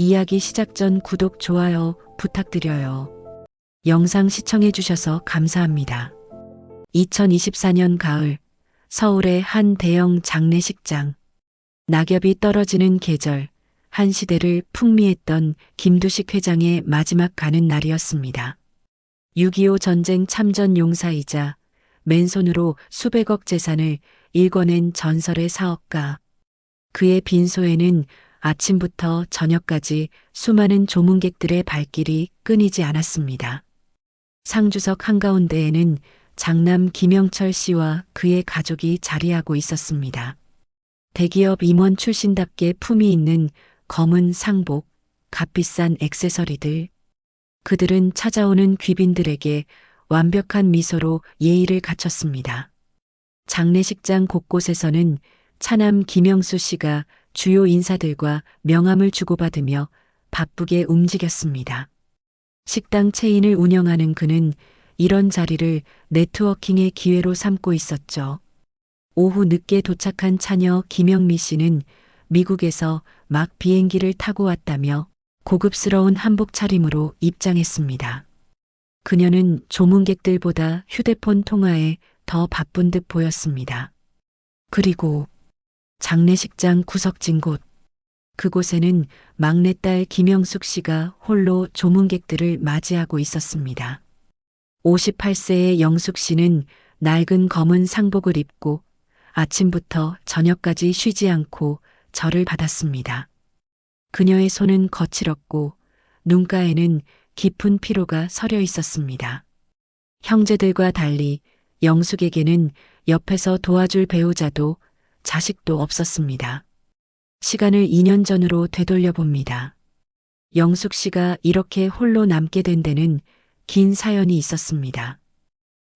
이야기 시작 전 구독, 좋아요 부탁드려요. 영상 시청해주셔서 감사합니다. 2024년 가을, 서울의 한 대형 장례식장. 낙엽이 떨어지는 계절, 한 시대를 풍미했던 김두식 회장의 마지막 가는 날이었습니다. 6.25 전쟁 참전 용사이자 맨손으로 수백억 재산을 일궈낸 전설의 사업가. 그의 빈소에는 아침부터 저녁까지 수많은 조문객들의 발길이 끊이지 않았습니다. 상주석 한가운데에는 장남 김영철 씨와 그의 가족이 자리하고 있었습니다. 대기업 임원 출신답게 품위 있는 검은 상복, 값비싼 액세서리들. 그들은 찾아오는 귀빈들에게 완벽한 미소로 예의를 갖췄습니다. 장례식장 곳곳에서는 차남 김영수 씨가 주요 인사들과 명함을 주고받으며 바쁘게 움직였습니다. 식당 체인을 운영하는 그는 이런 자리를 네트워킹의 기회로 삼고 있었죠. 오후 늦게 도착한 차녀 김영미 씨는 미국에서 막 비행기를 타고 왔다며 고급스러운 한복 차림으로 입장했습니다. 그녀는 조문객들보다 휴대폰 통화에 더 바쁜 듯 보였습니다. 그리고 장례식장 구석진 곳. 그곳에는 막내딸 김영숙 씨가 홀로 조문객들을 맞이하고 있었습니다. 58세의 영숙 씨는 낡은 검은 상복을 입고 아침부터 저녁까지 쉬지 않고 절을 받았습니다. 그녀의 손은 거칠었고 눈가에는 깊은 피로가 서려 있었습니다. 형제들과 달리 영숙에게는 옆에서 도와줄 배우자도 자식도 없었습니다. 시간을 2년 전으로 되돌려 봅니다. 영숙 씨가 이렇게 홀로 남게 된 데는 긴 사연이 있었습니다.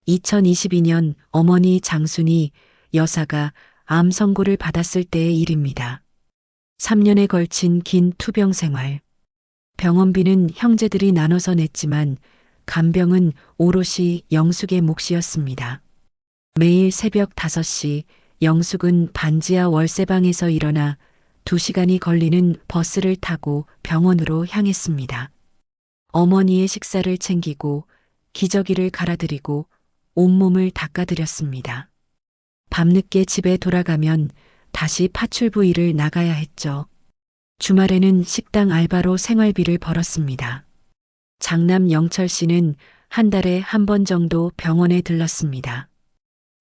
2022년 어머니 장순이 여사가 암 선고를 받았을 때의 일입니다. 3년에 걸친 긴 투병 생활. 병원비는 형제들이 나눠서 냈지만 간병은 오롯이 영숙의 몫이었습니다. 매일 새벽 5시 영숙은 반지하 월세방에서 일어나 2시간이 걸리는 버스를 타고 병원으로 향했습니다. 어머니의 식사를 챙기고 기저귀를 갈아드리고 온몸을 닦아드렸습니다. 밤늦게 집에 돌아가면 다시 파출부 일을 나가야 했죠. 주말에는 식당 알바로 생활비를 벌었습니다. 장남 영철 씨는 한 달에 한 번 정도 병원에 들렀습니다.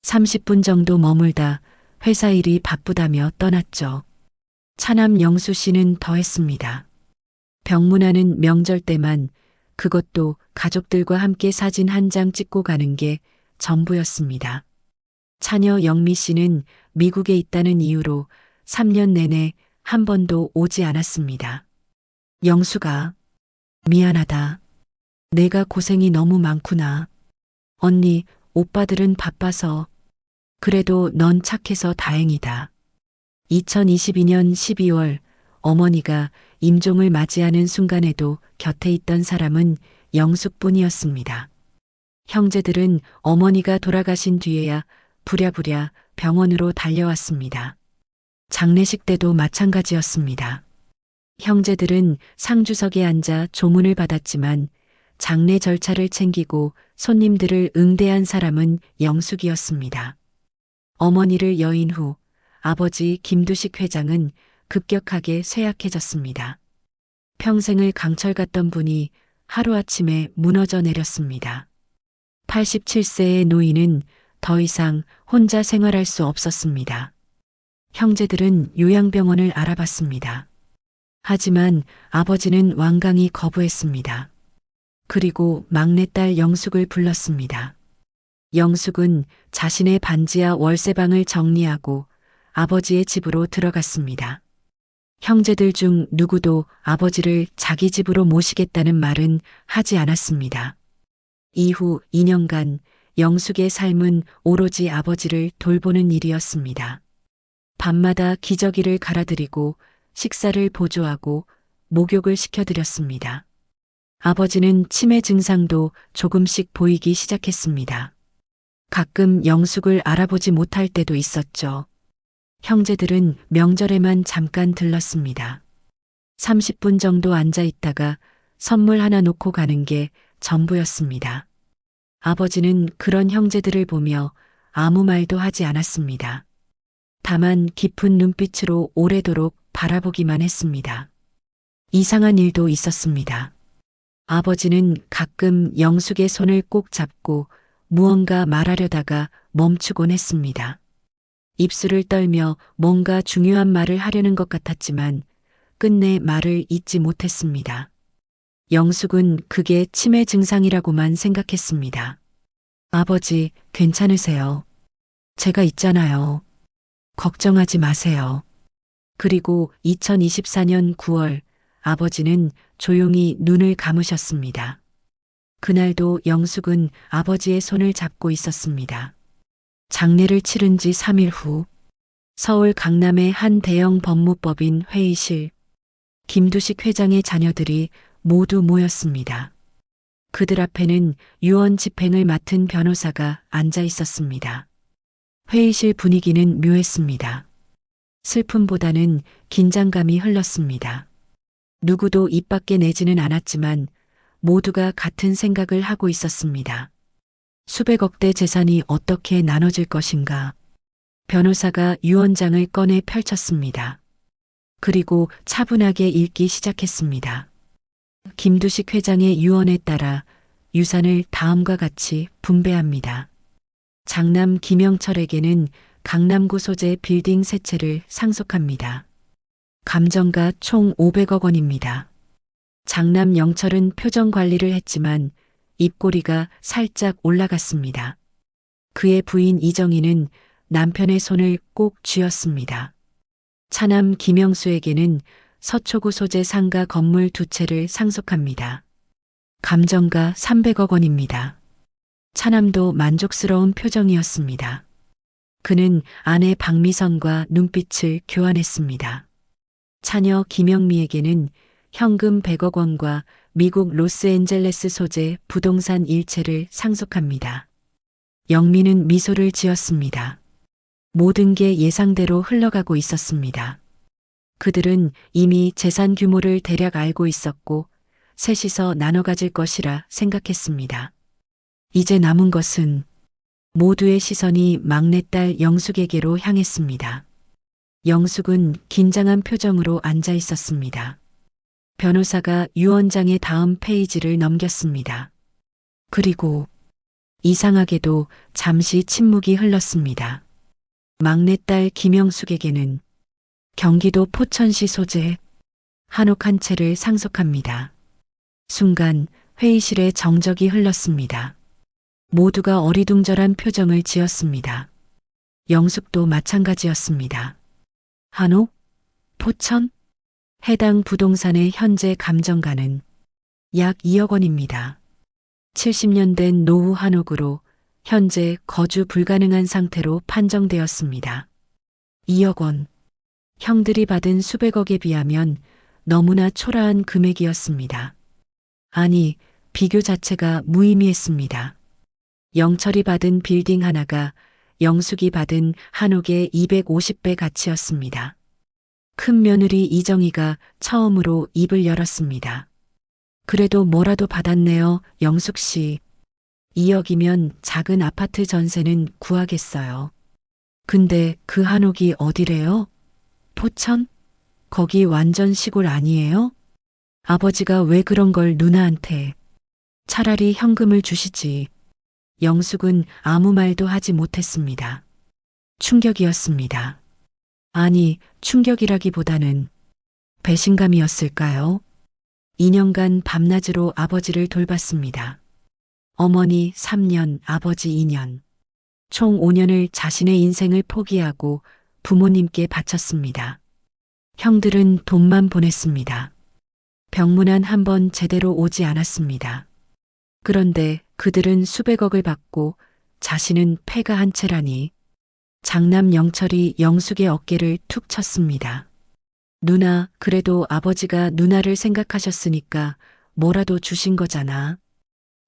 30분 정도 머물다 회사 일이 바쁘다며 떠났죠. 차남 영수 씨는 더했습니다. 병문안은 명절 때만, 그것도 가족들과 함께 사진 한 장 찍고 가는 게 전부였습니다. 차녀 영미 씨는 미국에 있다는 이유로 3년 내내 한 번도 오지 않았습니다. 영수가, 미안하다. 내가 고생이 너무 많구나. 언니, 오빠들은 바빠서. 그래도 넌 착해서 다행이다. 2022년 12월 어머니가 임종을 맞이하는 순간에도 곁에 있던 사람은 영숙뿐이었습니다. 형제들은 어머니가 돌아가신 뒤에야 부랴부랴 병원으로 달려왔습니다. 장례식 때도 마찬가지였습니다. 형제들은 상주석에 앉아 조문을 받았지만 장례 절차를 챙기고 손님들을 응대한 사람은 영숙이었습니다. 어머니를 여인 후 아버지 김두식 회장은 급격하게 쇠약해졌습니다. 평생을 강철 같던 분이 하루아침에 무너져 내렸습니다. 87세의 노인은 더 이상 혼자 생활할 수 없었습니다. 형제들은 요양병원을 알아봤습니다. 하지만 아버지는 완강히 거부했습니다. 그리고 막내딸 영숙을 불렀습니다. 영숙은 자신의 반지하 월세방을 정리하고 아버지의 집으로 들어갔습니다. 형제들 중 누구도 아버지를 자기 집으로 모시겠다는 말은 하지 않았습니다. 이후 2년간 영숙의 삶은 오로지 아버지를 돌보는 일이었습니다. 밤마다 기저귀를 갈아드리고 식사를 보조하고 목욕을 시켜드렸습니다. 아버지는 치매 증상도 조금씩 보이기 시작했습니다. 가끔 영숙을 알아보지 못할 때도 있었죠. 형제들은 명절에만 잠깐 들렀습니다. 30분 정도 앉아 있다가 선물 하나 놓고 가는 게 전부였습니다. 아버지는 그런 형제들을 보며 아무 말도 하지 않았습니다. 다만 깊은 눈빛으로 오래도록 바라보기만 했습니다. 이상한 일도 있었습니다. 아버지는 가끔 영숙의 손을 꼭 잡고 무언가 말하려다가 멈추곤 했습니다. 입술을 떨며 뭔가 중요한 말을 하려는 것 같았지만 끝내 말을 잇지 못했습니다. 영숙은 그게 치매 증상이라고만 생각했습니다. 아버지, 괜찮으세요? 제가 있잖아요. 걱정하지 마세요. 그리고 2024년 9월 아버지는 조용히 눈을 감으셨습니다. 그날도 영숙은 아버지의 손을 잡고 있었습니다. 장례를 치른 지 3일 후 서울 강남의 한 대형 법무법인 회의실, 김두식 회장의 자녀들이 모두 모였습니다. 그들 앞에는 유언 집행을 맡은 변호사가 앉아 있었습니다. 회의실 분위기는 묘했습니다. 슬픔보다는 긴장감이 흘렀습니다. 누구도 입 밖에 내지는 않았지만 모두가 같은 생각을 하고 있었습니다. 수백억대 재산이 어떻게 나눠질 것인가. 변호사가 유언장을 꺼내 펼쳤습니다. 그리고 차분하게 읽기 시작했습니다. 김두식 회장의 유언에 따라 유산을 다음과 같이 분배합니다. 장남 김영철에게는 강남구 소재 빌딩 3채를 상속합니다. 감정가 총 500억 원입니다. 장남 영철은 표정 관리를 했지만 입꼬리가 살짝 올라갔습니다. 그의 부인 이정희는 남편의 손을 꼭 쥐었습니다. 차남 김영수에게는 서초구 소재 상가 건물 2채를 상속합니다. 감정가 300억 원입니다. 차남도 만족스러운 표정이었습니다. 그는 아내 박미선과 눈빛을 교환했습니다. 차녀 김영미에게는 현금 100억 원과 미국 로스앤젤레스 소재 부동산 1채를 상속합니다. 영미는 미소를 지었습니다. 모든 게 예상대로 흘러가고 있었습니다. 그들은 이미 재산 규모를 대략 알고 있었고 셋이서 나눠 가질 것이라 생각했습니다. 이제 남은 것은 모두의 시선이 막내딸 영숙에게로 향했습니다. 영숙은 긴장한 표정으로 앉아 있었습니다. 변호사가 유언장의 다음 페이지를 넘겼습니다. 그리고 이상하게도 잠시 침묵이 흘렀습니다. 막내딸 김영숙에게는 경기도 포천시 소재 한옥 한 채를 상속합니다. 순간 회의실에 정적이 흘렀습니다. 모두가 어리둥절한 표정을 지었습니다. 영숙도 마찬가지였습니다. 한옥? 포천? 해당 부동산의 현재 감정가는 약 2억 원입니다. 70년 된 노후 한옥으로 현재 거주 불가능한 상태로 판정되었습니다. 2억 원. 형들이 받은 수백억에 비하면 너무나 초라한 금액이었습니다. 아니, 비교 자체가 무의미했습니다. 영철이 받은 빌딩 하나가 영숙이 받은 한옥의 250배 가치였습니다. 큰 며느리 이정희가 처음으로 입을 열었습니다. 그래도 뭐라도 받았네요, 영숙 씨. 2억이면 작은 아파트 전세는 구하겠어요. 근데 그 한옥이 어디래요? 포천? 거기 완전 시골 아니에요? 아버지가 왜 그런 걸 누나한테. 차라리 현금을 주시지. 영숙은 아무 말도 하지 못했습니다. 충격이었습니다. 아니, 충격이라기보다는 배신감이었을까요? 2년간 밤낮으로 아버지를 돌봤습니다. 어머니 3년, 아버지 2년. 총 5년을 자신의 인생을 포기하고 부모님께 바쳤습니다. 형들은 돈만 보냈습니다. 병문안 한 번 제대로 오지 않았습니다. 그런데 그들은 수백억을 받고 자신은 폐가 한 채라니. 장남 영철이 영숙의 어깨를 툭 쳤습니다. 누나, 그래도 아버지가 누나를 생각하셨으니까 뭐라도 주신 거잖아.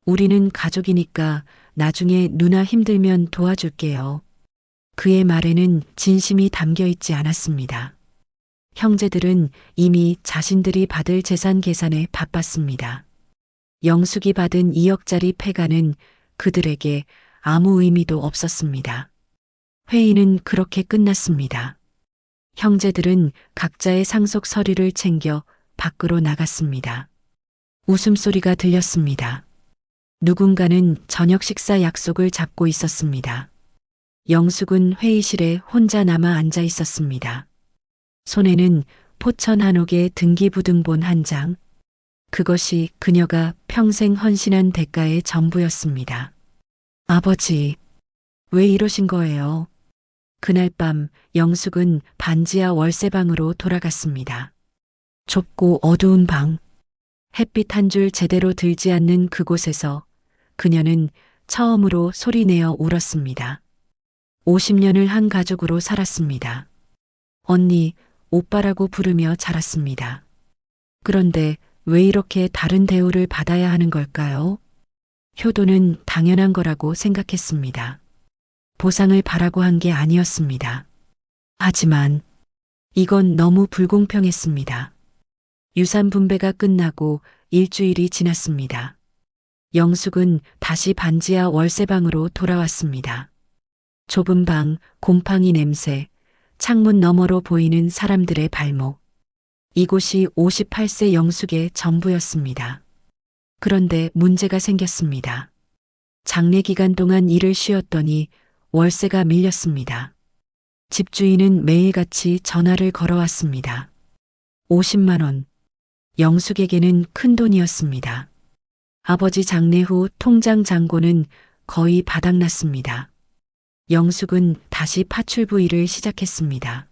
우리는 가족이니까 나중에 누나 힘들면 도와줄게요. 그의 말에는 진심이 담겨 있지 않았습니다. 형제들은 이미 자신들이 받을 재산 계산에 바빴습니다. 영숙이 받은 2억짜리 폐가는 그들에게 아무 의미도 없었습니다. 회의는 그렇게 끝났습니다. 형제들은 각자의 상속 서류를 챙겨 밖으로 나갔습니다. 웃음소리가 들렸습니다. 누군가는 저녁 식사 약속을 잡고 있었습니다. 영숙은 회의실에 혼자 남아 앉아 있었습니다. 손에는 포천 한옥의 등기부등본 한 장. 그것이 그녀가 평생 헌신한 대가의 전부였습니다. 아버지, 왜 이러신 거예요? 그날 밤 영숙은 반지하 월세방으로 돌아갔습니다. 좁고 어두운 방. 햇빛 한 줄 제대로 들지 않는 그곳에서 그녀는 처음으로 소리내어 울었습니다. 50년을 한 가족으로 살았습니다. 언니, 오빠라고 부르며 자랐습니다. 그런데 왜 이렇게 다른 대우를 받아야 하는 걸까요? 효도는 당연한 거라고 생각했습니다. 보상을 바라고 한 게 아니었습니다. 하지만 이건 너무 불공평했습니다. 유산 분배가 끝나고 일주일이 지났습니다. 영숙은 다시 반지하 월세방으로 돌아왔습니다. 좁은 방, 곰팡이 냄새, 창문 너머로 보이는 사람들의 발목. 이곳이 58세 영숙의 전부였습니다. 그런데 문제가 생겼습니다. 장례 기간 동안 일을 쉬었더니 월세가 밀렸습니다. 집주인은 매일같이 전화를 걸어왔습니다. 50만 원. 영숙에게는 큰 돈이었습니다. 아버지 장례 후 통장 잔고는 거의 바닥났습니다. 영숙은 다시 파출부 일을 시작했습니다.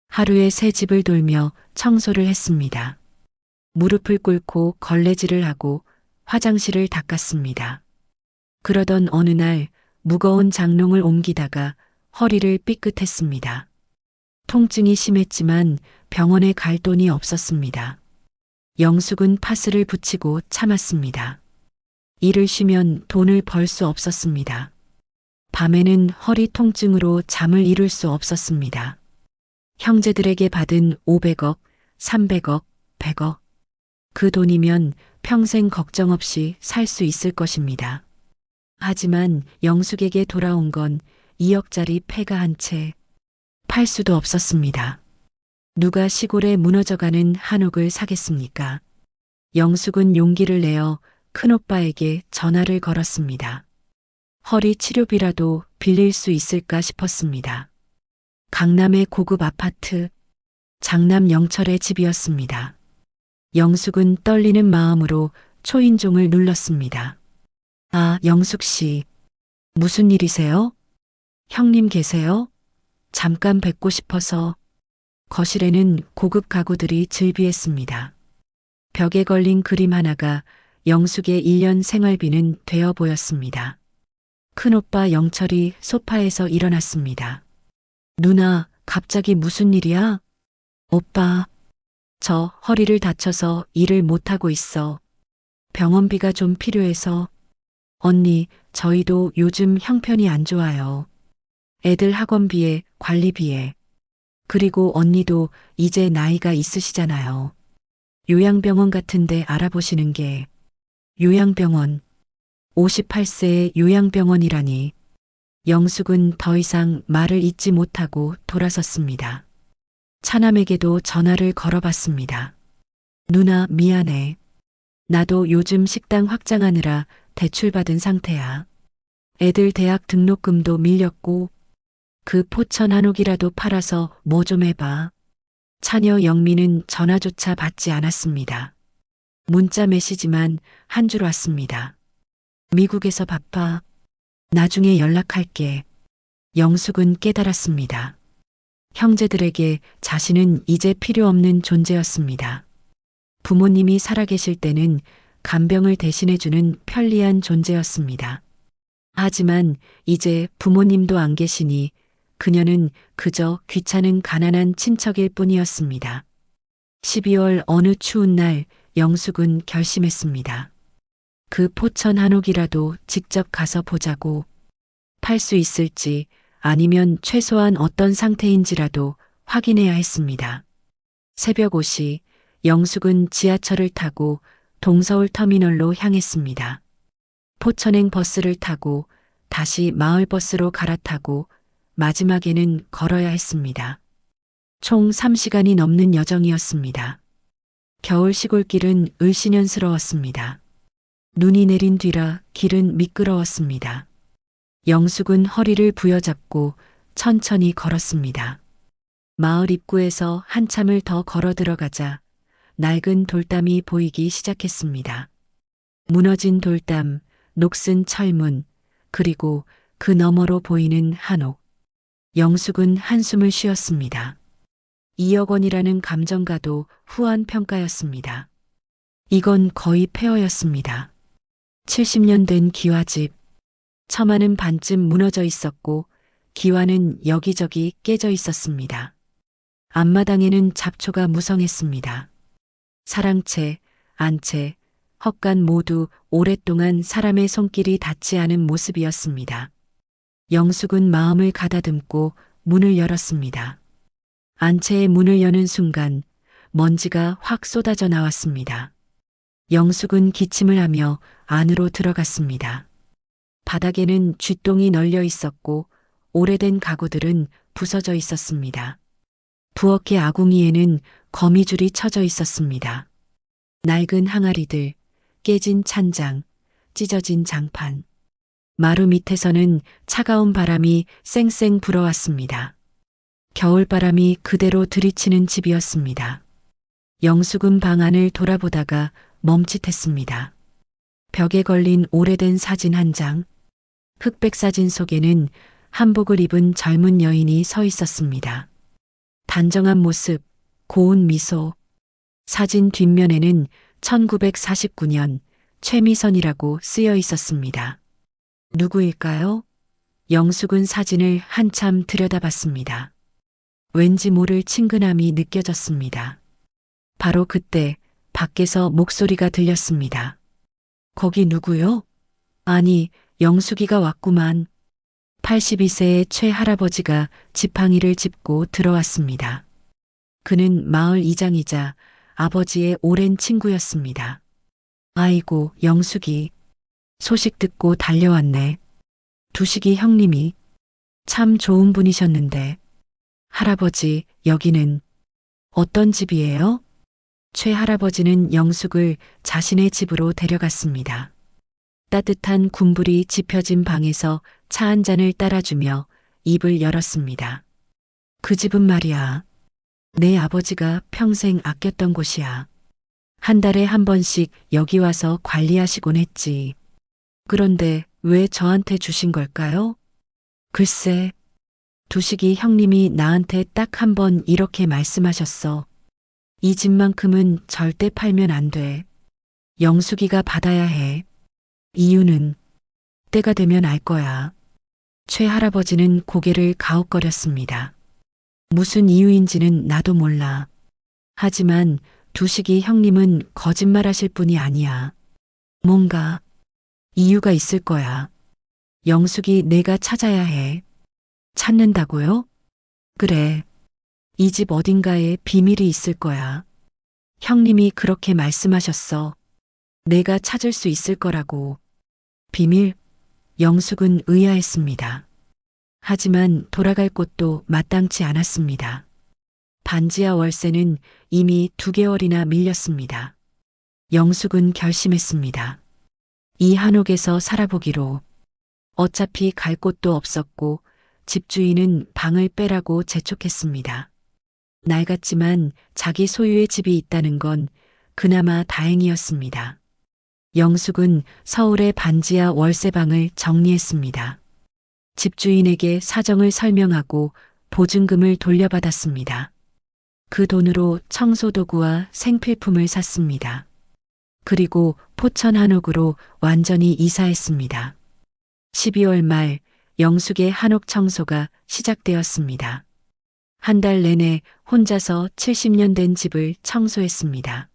하루에 새 집을 돌며 청소를 했습니다. 무릎을 꿇고 걸레질을 하고 화장실을 닦았습니다. 그러던 어느 날 무거운 장롱을 옮기다가 허리를 삐끗했습니다. 통증이 심했지만 병원에 갈 돈이 없었습니다. 영숙은 파스를 붙이고 참았습니다. 일을 쉬면 돈을 벌 수 없었습니다. 밤에는 허리 통증으로 잠을 이룰 수 없었습니다. 형제들에게 받은 500억, 300억, 100억. 그 돈이면 평생 걱정 없이 살 수 있을 것입니다. 하지만 영숙에게 돌아온 건 2억짜리 폐가 한 채. 팔 수도 없었습니다. 누가 시골에 무너져가는 한옥을 사겠습니까? 영숙은 용기를 내어 큰오빠에게 전화를 걸었습니다. 허리 치료비라도 빌릴 수 있을까 싶었습니다. 강남의 고급 아파트, 장남 영철의 집이었습니다. 영숙은 떨리는 마음으로 초인종을 눌렀습니다. 아, 영숙 씨. 무슨 일이세요? 형님 계세요? 잠깐 뵙고 싶어서. 거실에는 고급 가구들이 즐비했습니다. 벽에 걸린 그림 하나가 영숙의 1년 생활비는 되어 보였습니다. 큰오빠 영철이 소파에서 일어났습니다. 누나, 갑자기 무슨 일이야? 오빠, 저 허리를 다쳐서 일을 못하고 있어. 병원비가 좀 필요해서. 언니, 저희도 요즘 형편이 안 좋아요. 애들 학원비에 관리비에. 그리고 언니도 이제 나이가 있으시잖아요. 요양병원 같은데 알아보시는 게. 요양병원. 58세의 요양병원이라니. 영숙은 더 이상 말을 잇지 못하고 돌아섰습니다. 차남에게도 전화를 걸어봤습니다. 누나, 미안해. 나도 요즘 식당 확장하느라 대출받은 상태야. 애들 대학 등록금도 밀렸고 그 포천 한옥이라도 팔아서 뭐 좀 해봐. 차녀 영미는 전화조차 받지 않았습니다. 문자 메시지만 한 줄 왔습니다. 미국에서 바빠. 나중에 연락할게. 영숙은 깨달았습니다. 형제들에게 자신은 이제 필요 없는 존재였습니다. 부모님이 살아계실 때는 간병을 대신해주는 편리한 존재였습니다. 하지만 이제 부모님도 안 계시니 그녀는 그저 귀찮은 가난한 친척일 뿐이었습니다. 12월 어느 추운 날 영숙은 결심했습니다. 그 포천 한옥이라도 직접 가서 보자고. 팔 수 있을지 아니면 최소한 어떤 상태인지라도 확인해야 했습니다. 새벽 5시 영숙은 지하철을 타고 동서울 터미널로 향했습니다. 포천행 버스를 타고 다시 마을버스로 갈아타고 마지막에는 걸어야 했습니다. 총 3시간이 넘는 여정이었습니다. 겨울 시골길은 을씨년스러웠습니다. 눈이 내린 뒤라 길은 미끄러웠습니다. 영숙은 허리를 부여잡고 천천히 걸었습니다. 마을 입구에서 한참을 더 걸어 들어가자 낡은 돌담이 보이기 시작했습니다. 무너진 돌담, 녹슨 철문, 그리고 그 너머로 보이는 한옥. 영숙은 한숨을 쉬었습니다. 2억 원이라는 감정가도 후한 평가였습니다. 이건 거의 폐허였습니다. 70년 된 기와집. 처마는 반쯤 무너져 있었고 기와는 여기저기 깨져 있었습니다. 앞마당에는 잡초가 무성했습니다. 사랑채, 안채, 헛간 모두 오랫동안 사람의 손길이 닿지 않은 모습이었습니다. 영숙은 마음을 가다듬고 문을 열었습니다. 안채의 문을 여는 순간 먼지가 확 쏟아져 나왔습니다. 영숙은 기침을 하며 안으로 들어갔습니다. 바닥에는 쥐똥이 널려 있었고 오래된 가구들은 부서져 있었습니다. 부엌의 아궁이에는 거미줄이 쳐져 있었습니다. 낡은 항아리들, 깨진 찬장, 찢어진 장판. 마루 밑에서는 차가운 바람이 쌩쌩 불어왔습니다. 겨울바람이 그대로 들이치는 집이었습니다. 영숙은 방 안을 돌아보다가 멈칫했습니다. 벽에 걸린 오래된 사진 한 장, 흑백 사진 속에는 한복을 입은 젊은 여인이 서 있었습니다. 단정한 모습, 고운 미소. 사진 뒷면에는 1949년 최미선이라고 쓰여 있었습니다. 누구일까요? 영숙은 사진을 한참 들여다봤습니다. 왠지 모를 친근함이 느껴졌습니다. 바로 그때 밖에서 목소리가 들렸습니다. 거기 누구요? 아니, 영숙이가 왔구만. 82세의 최 할아버지가 지팡이를 짚고 들어왔습니다. 그는 마을 이장이자 아버지의 오랜 친구였습니다. 아이고, 영숙이. 소식 듣고 달려왔네. 두식이 형님이 참 좋은 분이셨는데. 할아버지, 여기는 어떤 집이에요? 최 할아버지는 영숙을 자신의 집으로 데려갔습니다. 따뜻한 군불이 지펴진 방에서 차 한 잔을 따라주며 입을 열었습니다. 그 집은 말이야. 내 아버지가 평생 아꼈던 곳이야. 한 달에 한 번씩 여기 와서 관리하시곤 했지. 그런데 왜 저한테 주신 걸까요? 글쎄, 두식이 형님이 나한테 딱 한 번 이렇게 말씀하셨어. 이 집만큼은 절대 팔면 안 돼. 영숙이가 받아야 해. 이유는 때가 되면 알 거야. 최 할아버지는 고개를 가웃거렸습니다. 무슨 이유인지는 나도 몰라. 하지만 두식이 형님은 거짓말하실 분이 아니야. 뭔가 이유가 있을 거야. 영숙이 내가 찾아야 해. 찾는다고요? 그래. 이 집 어딘가에 비밀이 있을 거야. 형님이 그렇게 말씀하셨어. 내가 찾을 수 있을 거라고. 비밀? 영숙은 의아했습니다. 하지만 돌아갈 곳도 마땅치 않았습니다. 반지하 월세는 이미 2개월이나 밀렸습니다. 영숙은 결심했습니다. 이 한옥에서 살아보기로. 어차피 갈 곳도 없었고 집주인은 방을 빼라고 재촉했습니다. 낡았지만 자기 소유의 집이 있다는 건 그나마 다행이었습니다. 영숙은 서울의 반지하 월세방을 정리했습니다. 집주인에게 사정을 설명하고 보증금을 돌려받았습니다. 그 돈으로 청소도구와 생필품을 샀습니다. 그리고 포천 한옥으로 완전히 이사했습니다. 12월 말 영숙의 한옥 청소가 시작되었습니다. 한 달 내내 혼자서 70년 된 집을 청소했습니다.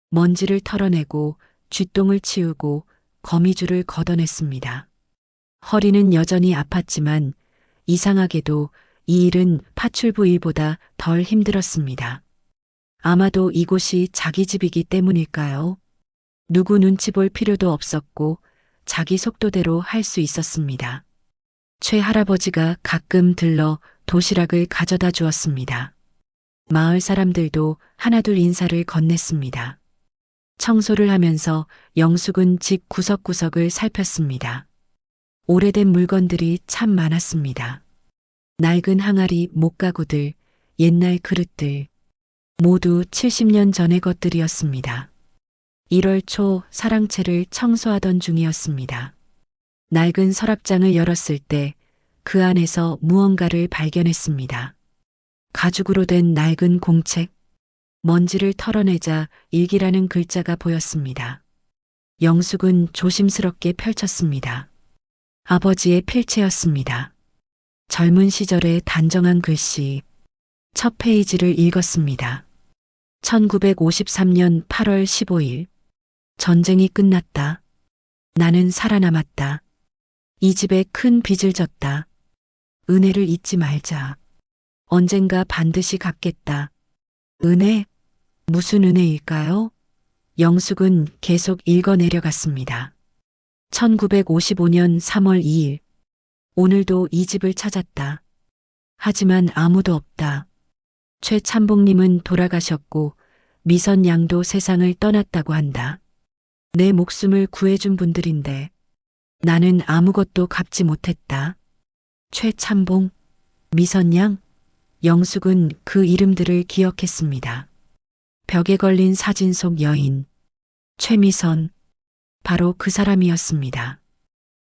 먼지를 털어내고 쥐똥을 치우고 거미줄을 걷어냈습니다. 허리는 여전히 아팠지만 이상하게도 이 일은 파출부 일보다 덜 힘들었습니다. 아마도 이곳이 자기 집이기 때문일까요? 누구 눈치 볼 필요도 없었고 자기 속도대로 할 수 있었습니다. 최 할아버지가 가끔 들러 도시락을 가져다 주었습니다. 마을 사람들도 하나둘 인사를 건넸습니다. 청소를 하면서 영숙은 집 구석구석을 살폈습니다. 오래된 물건들이 참 많았습니다. 낡은 항아리, 목가구들, 옛날 그릇들, 모두 70년 전의 것들이었습니다. 1월 초 사랑채를 청소하던 중이었습니다. 낡은 서랍장을 열었을 때 그 안에서 무언가를 발견했습니다. 가죽으로 된 낡은 공책, 먼지를 털어내자 일기라는 글자가 보였습니다. 영숙은 조심스럽게 펼쳤습니다. 아버지의 필체였습니다. 젊은 시절의 단정한 글씨, 첫 페이지를 읽었습니다. 1953년 8월 15일. 전쟁이 끝났다. 나는 살아남았다. 이 집에 큰 빚을 졌다. 은혜를 잊지 말자. 언젠가 반드시 갚겠다. 은혜? 무슨 은혜일까요? 영숙은 계속 읽어 내려갔습니다. 1955년 3월 2일. 오늘도 이 집을 찾았다. 하지만 아무도 없다. 최참봉님은 돌아가셨고 미선 양도 세상을 떠났다고 한다. 내 목숨을 구해준 분들인데 나는 아무것도 갚지 못했다. 최참봉, 미선양, 영숙은 그 이름들을 기억했습니다. 벽에 걸린 사진 속 여인, 최미선, 바로 그 사람이었습니다.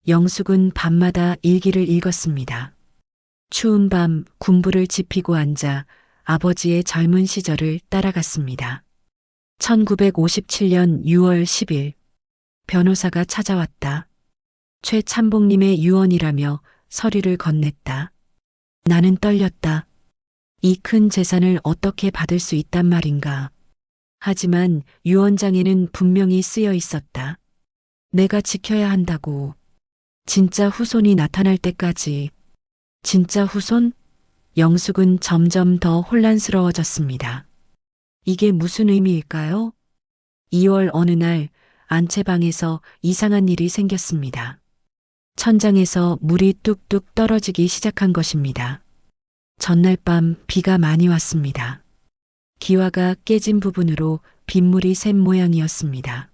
영숙은 밤마다 일기를 읽었습니다. 추운 밤 군부를 지피고 앉아 아버지의 젊은 시절을 따라갔습니다. 1957년 6월 10일, 변호사가 찾아왔다. 최참봉님의 유언이라며 서류를 건넸다. 나는 떨렸다. 이 큰 재산을 어떻게 받을 수 있단 말인가. 하지만 유언장에는 분명히 쓰여 있었다. 내가 지켜야 한다고. 진짜 후손이 나타날 때까지. 진짜 후손? 영숙은 점점 더 혼란스러워졌습니다. 이게 무슨 의미일까요? 2월 어느 날 안채방에서 이상한 일이 생겼습니다. 천장에서 물이 뚝뚝 떨어지기 시작한 것입니다. 전날 밤 비가 많이 왔습니다. 기와가 깨진 부분으로 빗물이 샘 모양이었습니다.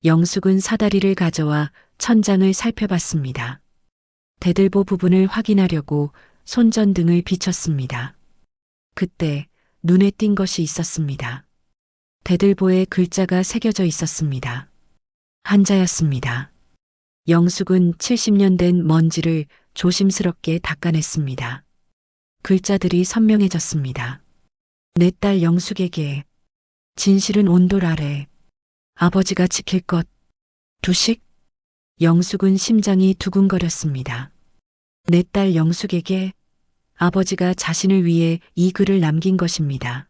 영숙은 사다리를 가져와 천장을 살펴봤습니다. 대들보 부분을 확인하려고 손전등을 비췄습니다. 그때 눈에 띈 것이 있었습니다. 대들보에 글자가 새겨져 있었습니다. 한자였습니다. 영숙은 70년 된 먼지를 조심스럽게 닦아냈습니다. 글자들이 선명해졌습니다. 내 딸 영숙에게 진실은 온돌 아래 아버지가 지킬 것 두식. 영숙은 심장이 두근거렸습니다. 내 딸 영숙에게 아버지가 자신을 위해 이 글을 남긴 것입니다.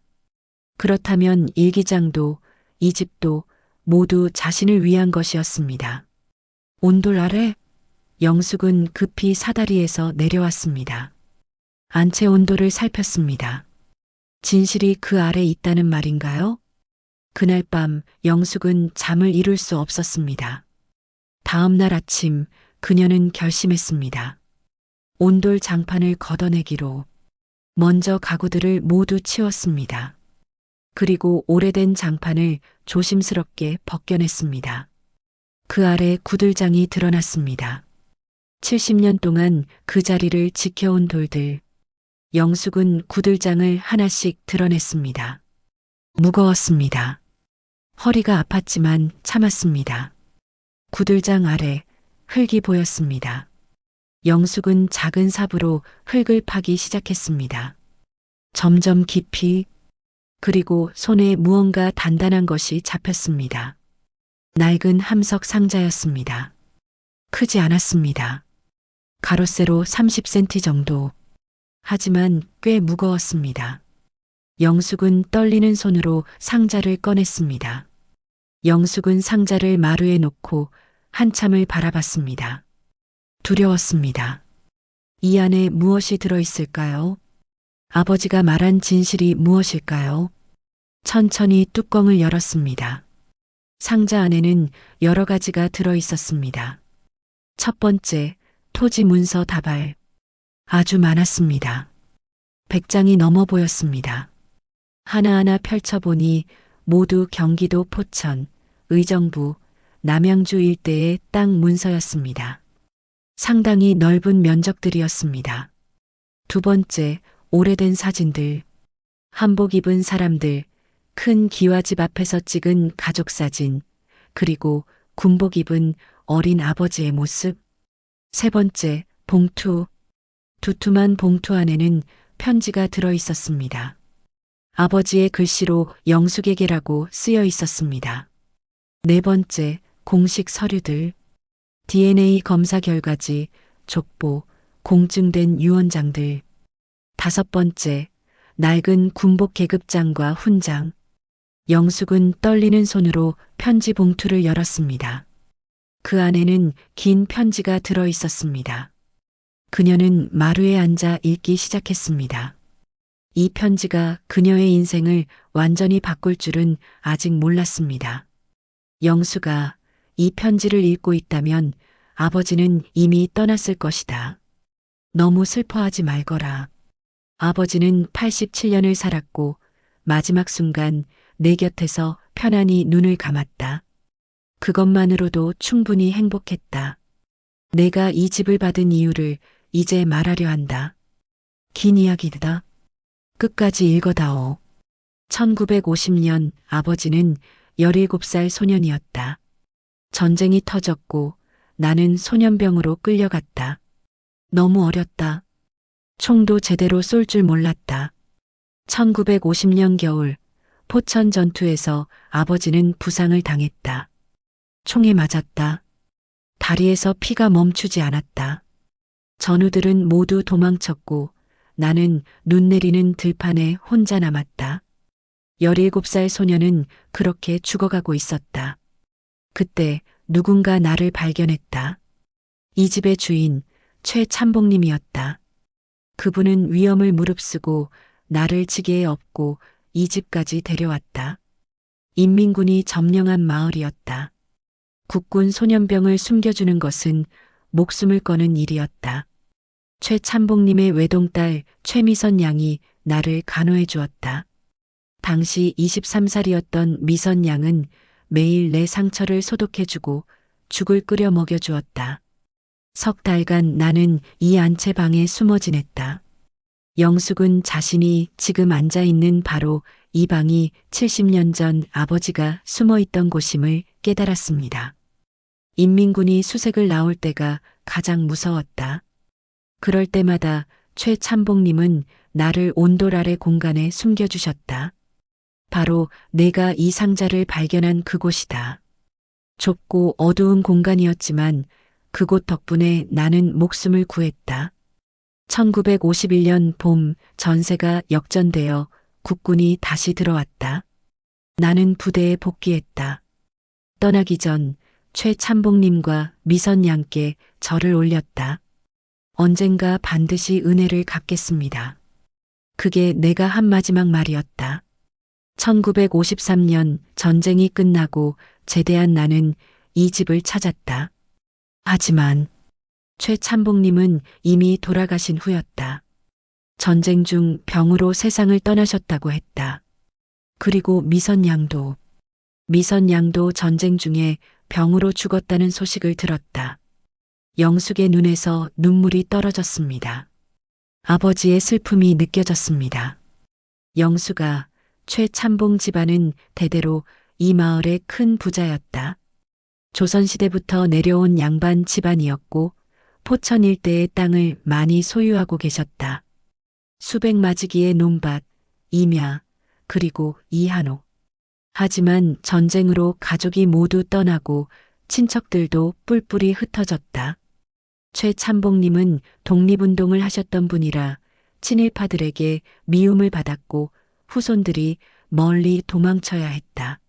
그렇다면 일기장도 이 집도 모두 자신을 위한 것이었습니다. 온돌 아래? 영숙은 급히 사다리에서 내려왔습니다. 안채 온돌을 살폈습니다. 진실이 그 아래 있다는 말인가요? 그날 밤 영숙은 잠을 이룰 수 없었습니다. 다음 날 아침 그녀는 결심했습니다. 온돌 장판을 걷어내기로. 먼저 가구들을 모두 치웠습니다. 그리고 오래된 장판을 조심스럽게 벗겨냈습니다. 그 아래 구들장이 드러났습니다. 70년 동안 그 자리를 지켜온 돌들. 영숙은 구들장을 하나씩 드러냈습니다. 무거웠습니다. 허리가 아팠지만 참았습니다. 구들장 아래 흙이 보였습니다. 영숙은 작은 삽으로 흙을 파기 시작했습니다. 점점 깊이, 그리고 손에 무언가 단단한 것이 잡혔습니다. 낡은 함석 상자였습니다. 크지 않았습니다. 가로세로 30cm 정도. 하지만 꽤 무거웠습니다. 영숙은 떨리는 손으로 상자를 꺼냈습니다. 영숙은 상자를 마루에 놓고 한참을 바라봤습니다. 두려웠습니다. 이 안에 무엇이 들어있을까요? 아버지가 말한 진실이 무엇일까요? 천천히 뚜껑을 열었습니다. 상자 안에는 여러 가지가 들어 있었습니다. 첫 번째, 토지 문서 다발. 아주 많았습니다. 100장이 넘어 보였습니다. 하나하나 펼쳐보니 모두 경기도 포천, 의정부, 남양주 일대의 땅 문서였습니다. 상당히 넓은 면적들이었습니다. 두 번째, 오래된 사진들. 한복 입은 사람들, 큰 기와집 앞에서 찍은 가족 사진, 그리고 군복 입은 어린 아버지의 모습. 세 번째, 봉투. 두툼한 봉투 안에는 편지가 들어 있었습니다. 아버지의 글씨로 영숙에게라고 쓰여 있었습니다. 네 번째, 공식 서류들. DNA 검사 결과지, 족보, 공증된 유언장들. 다섯 번째, 낡은 군복 계급장과 훈장. 영숙은 떨리는 손으로 편지 봉투를 열었습니다. 그 안에는 긴 편지가 들어 있었습니다. 그녀는 마루에 앉아 읽기 시작했습니다. 이 편지가 그녀의 인생을 완전히 바꿀 줄은 아직 몰랐습니다. 영수가 이 편지를 읽고 있다면 아버지는 이미 떠났을 것이다. 너무 슬퍼하지 말거라. 아버지는 87년을 살았고 마지막 순간 내 곁에서 편안히 눈을 감았다. 그것만으로도 충분히 행복했다. 내가 이 집을 받은 이유를 이제 말하려 한다. 긴 이야기다. 끝까지 읽어다오. 1950년 아버지는 17살 소년이었다. 전쟁이 터졌고 나는 소년병으로 끌려갔다. 너무 어렸다. 총도 제대로 쏠 줄 몰랐다. 1950년 겨울 포천 전투에서 아버지는 부상을 당했다. 총에 맞았다. 다리에서 피가 멈추지 않았다. 전우들은 모두 도망쳤고 나는 눈 내리는 들판에 혼자 남았다. 17살 소녀는 그렇게 죽어가고 있었다. 그때 누군가 나를 발견했다. 이 집의 주인 최참복님이었다. 그분은 위험을 무릅쓰고 나를 지게에 업고 이 집까지 데려왔다. 인민군이 점령한 마을이었다. 국군 소년병을 숨겨주는 것은 목숨을 거는 일이었다. 최참복님의 외동딸 최미선 양이 나를 간호해 주었다. 당시 23살이었던 미선 양은 매일 내 상처를 소독해주고 죽을 끓여 먹여주었다. 석 달간 나는 이 안채방에 숨어 지냈다. 영숙은 자신이 지금 앉아있는 바로 이 방이 70년 전 아버지가 숨어있던 곳임을 깨달았습니다. 인민군이 수색을 나올 때가 가장 무서웠다. 그럴 때마다 최참복님은 나를 온돌 아래 공간에 숨겨주셨다. 바로 내가 이 상자를 발견한 그곳이다. 좁고 어두운 공간이었지만 그곳 덕분에 나는 목숨을 구했다. 1951년 봄 전세가 역전되어 국군이 다시 들어왔다. 나는 부대에 복귀했다. 떠나기 전 최참복님과 미선 양께 절을 올렸다. 언젠가 반드시 은혜를 갚겠습니다. 그게 내가 한 마지막 말이었다. 1953년 전쟁이 끝나고 제대한 나는 이 집을 찾았다. 하지만 최참복님은 이미 돌아가신 후였다. 전쟁 중 병으로 세상을 떠나셨다고 했다. 그리고 미선 양도 전쟁 중에 병으로 죽었다는 소식을 들었다. 영숙의 눈에서 눈물이 떨어졌습니다. 아버지의 슬픔이 느껴졌습니다. 영수가 최참봉 집안은 대대로 이 마을의 큰 부자였다. 조선시대부터 내려온 양반 집안이었고 포천 일대의 땅을 많이 소유하고 계셨다. 수백 마지기의 논밭, 임야, 그리고 이한옥. 하지만 전쟁으로 가족이 모두 떠나고 친척들도 뿔뿔이 흩어졌다. 최참복님은 독립운동을 하셨던 분이라 친일파들에게 미움을 받았고 후손들이 멀리 도망쳐야 했다.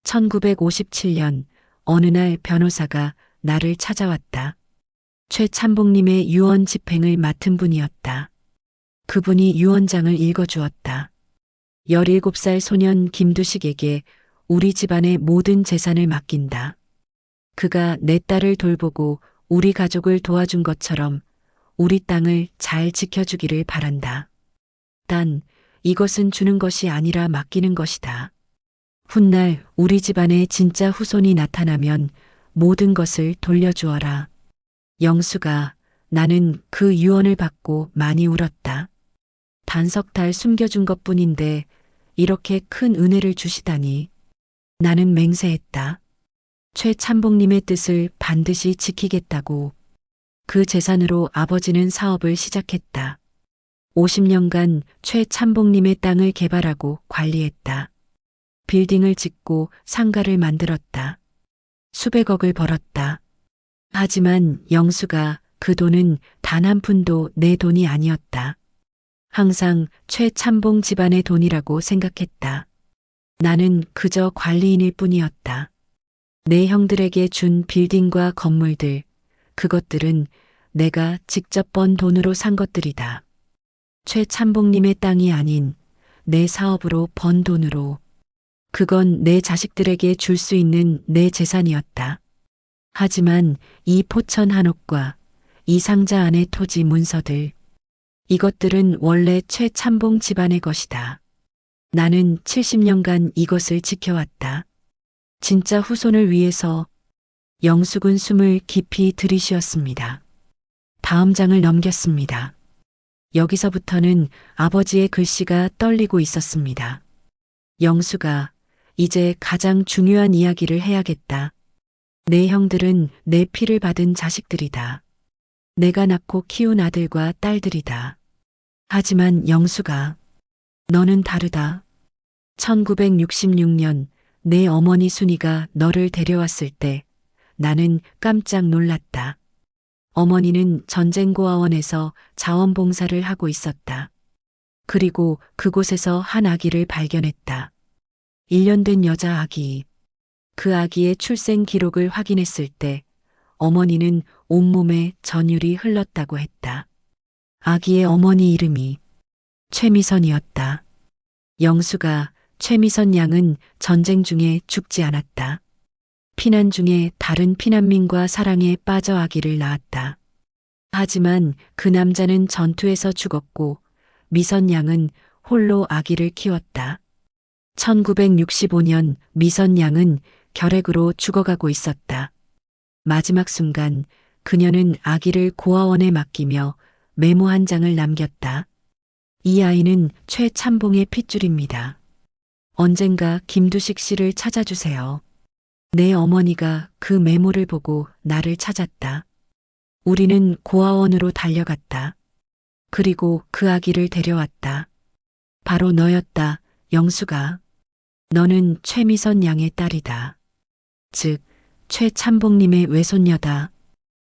1957년 어느 날 변호사가 나를 찾아왔다. 최참복님의 유언 집행을 맡은 분이었다. 그분이 유언장을 읽어주었다. 17살 소년 김두식에게 우리 집안의 모든 재산을 맡긴다. 그가 내 딸을 돌보고 우리 가족을 도와준 것처럼 우리 땅을 잘 지켜주기를 바란다. 단, 이것은 주는 것이 아니라 맡기는 것이다. 훗날 우리 집안에 진짜 후손이 나타나면 모든 것을 돌려주어라. 영수가 나는 그 유언을 받고 많이 울었다. 단석 달 숨겨준 것뿐인데 이렇게 큰 은혜를 주시다니. 나는 맹세했다. 최참봉님의 뜻을 반드시 지키겠다고. 그 재산으로 아버지는 사업을 시작했다. 50년간 최참봉님의 땅을 개발하고 관리했다. 빌딩을 짓고 상가를 만들었다. 수백억을 벌었다. 하지만 영수가 그 돈은 단 한 푼도 내 돈이 아니었다. 항상 최참봉 집안의 돈이라고 생각했다. 나는 그저 관리인일 뿐이었다. 내 형들에게 준 빌딩과 건물들, 그것들은 내가 직접 번 돈으로 산 것들이다. 최참봉님의 땅이 아닌 내 사업으로 번 돈으로. 그건 내 자식들에게 줄 수 있는 내 재산이었다. 하지만 이 포천 한옥과 이 상자 안의 토지 문서들, 이것들은 원래 최참봉 집안의 것이다. 나는 70년간 이것을 지켜왔다. 진짜 후손을 위해서. 영숙은 숨을 깊이 들이쉬었습니다. 다음 장을 넘겼습니다. 여기서부터는 아버지의 글씨가 떨리고 있었습니다. 영수가 이제 가장 중요한 이야기를 해야겠다. 내 형들은 내 피를 받은 자식들이다. 내가 낳고 키운 아들과 딸들이다. 하지만 영수가, 너는 다르다. 1966년 내 어머니 순이가 너를 데려왔을 때 나는 깜짝 놀랐다. 어머니는 전쟁고아원에서 자원봉사를 하고 있었다. 그리고 그곳에서 한 아기를 발견했다. 1년 된 여자 아기. 그 아기의 출생 기록을 확인했을 때 어머니는 온몸에 전율이 흘렀다고 했다. 아기의 어머니 이름이 최미선이었다. 영수가 최미선 양은 전쟁 중에 죽지 않았다. 피난 중에 다른 피난민과 사랑에 빠져 아기를 낳았다. 하지만 그 남자는 전투에서 죽었고 미선 양은 홀로 아기를 키웠다. 1965년 미선 양은 결핵으로 죽어가고 있었다. 마지막 순간 그녀는 아기를 고아원에 맡기며 메모 한 장을 남겼다. 이 아이는 최참봉의 핏줄입니다. 언젠가 김두식 씨를 찾아주세요. 내 어머니가 그 메모를 보고 나를 찾았다. 우리는 고아원으로 달려갔다. 그리고 그 아기를 데려왔다. 바로 너였다, 영수가. 너는 최미선 양의 딸이다. 즉, 최참봉님의 외손녀다.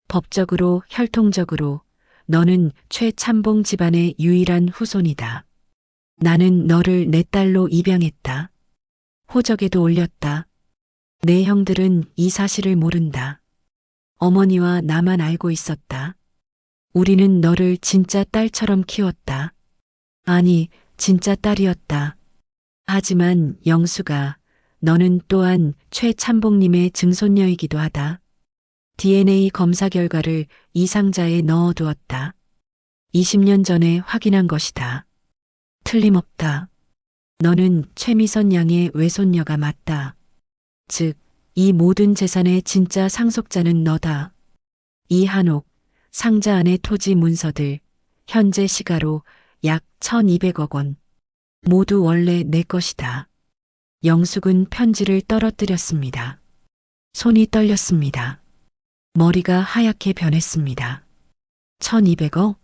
법적으로, 혈통적으로 너는 최참봉 집안의 유일한 후손이다. 나는 너를 내 딸로 입양했다. 호적에도 올렸다. 내 형들은 이 사실을 모른다. 어머니와 나만 알고 있었다. 우리는 너를 진짜 딸처럼 키웠다. 아니, 진짜 딸이었다. 하지만 영수가 너는 또한 최참봉님의 증손녀이기도 하다. DNA 검사 결과를 이 상자에 넣어두었다. 20년 전에 확인한 것이다. 틀림없다. 너는 최미선 양의 외손녀가 맞다. 즉, 이 모든 재산의 진짜 상속자는 너다. 이 한옥, 상자 안의 토지 문서들, 현재 시가로 약 1200억 원. 모두 원래 내 것이다. 영숙은 편지를 떨어뜨렸습니다. 손이 떨렸습니다. 머리가 하얗게 변했습니다. 1200억?